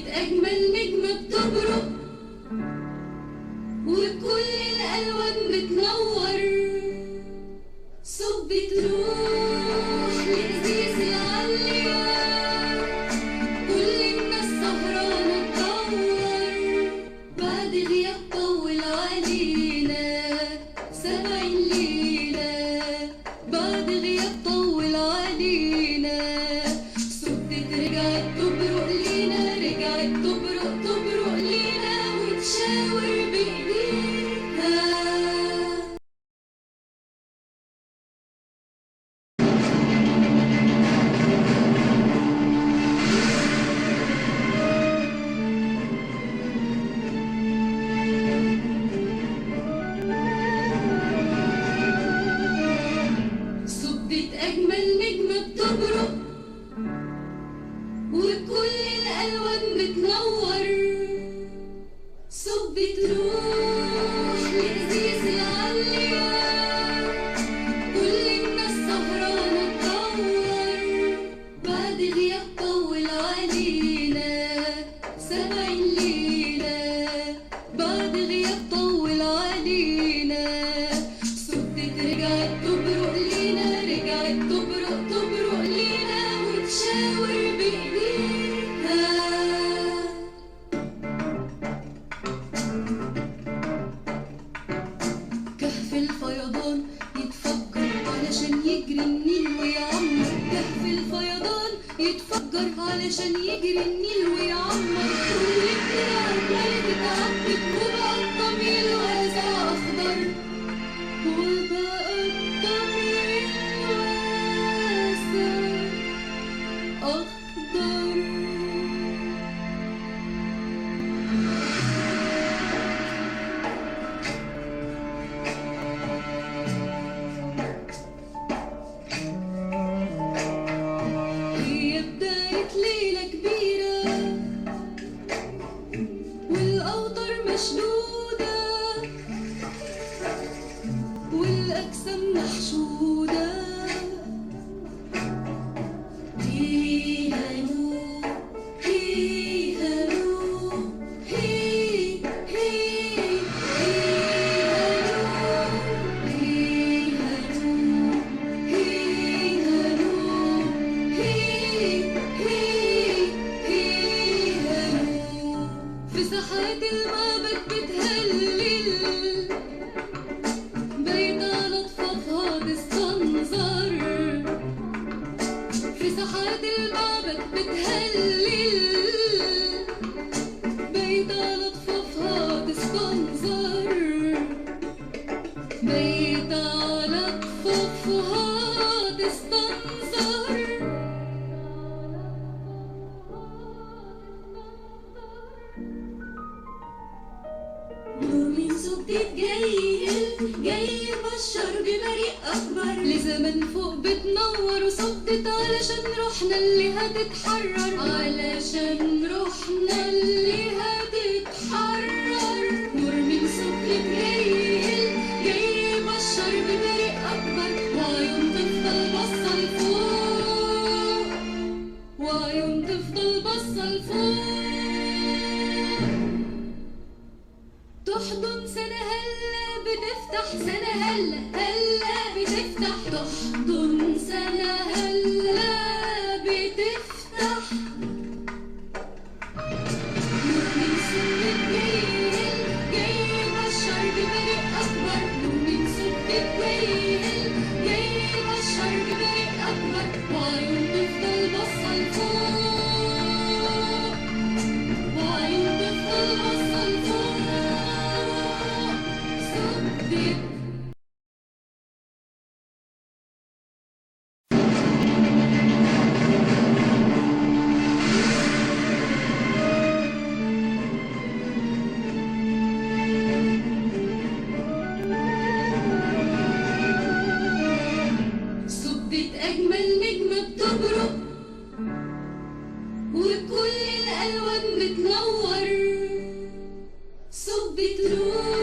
أجمل نجمة بتبرق وكل الألوان بتنور، صبت روح لذيذ العليا، كل الناس سهرانة تدور، بعد غياب طول علينا 70 ليلة، بعد غياب طول علينا، صبت رجعت تبرق لينا، رجعت تبرق لينا وتشاور بإيديها. صبت أجمل نجمة بتبرق وكل الألوان بتنور، صبت روح لذيذ العليا، كل الناس سهرانة تدور، بعد غياب طول علينا 70 ليلة، بعد غياب طول علينا، صبت رجعت تبرق لينا، رجعت تبرق لينا وتشاور بإيديها. كهف الفيضان يتفجر علشان يجري النيل ويعمر، كهف الفيضان يتفجر علشان يجري النيل ويعمر، كل الدنيا عمالة تتعبد وبقى الطميل واسع أخضر، وبقى الطميل واسع أخضر. هي بداية ليلة كبيرة والأوتار مشدودة والأجسام محشودة، هيها نور هيها نور هيها نور هيها نور في ساحات المعبد بتهلل، باينة لطفها تستنظر، في ساحات المعبد بتهلل، باينة لطفها تستنظر، باينة لطفها تستنظر. نور من سجدة جاي يبشر ببريء أكبر، لزمن فوق بتنور وصدت علشان روحنا اللي هتتحرر، علشان روحنا اللي هتتحرر. نور من سجدة جاي يبشر ببريء أكبر، وعيون تفضل باصة لفوق، وعيون تفضل باصة لفوق، تحضن سنة هلا بتفتح، سنة هلا بتفتح، تحضن سنة هلا بتفتح. نور من سجدة جاي يبشر ببريء أكبر، نور من سجدة جاي يبشر ببريء أكبر، وعيون تفضل باصة لفوق، وعيون تفضل باصة لفوق. صدق صبت أجمل نجمة بتبرق وكل الألوان بتنور، صبت روح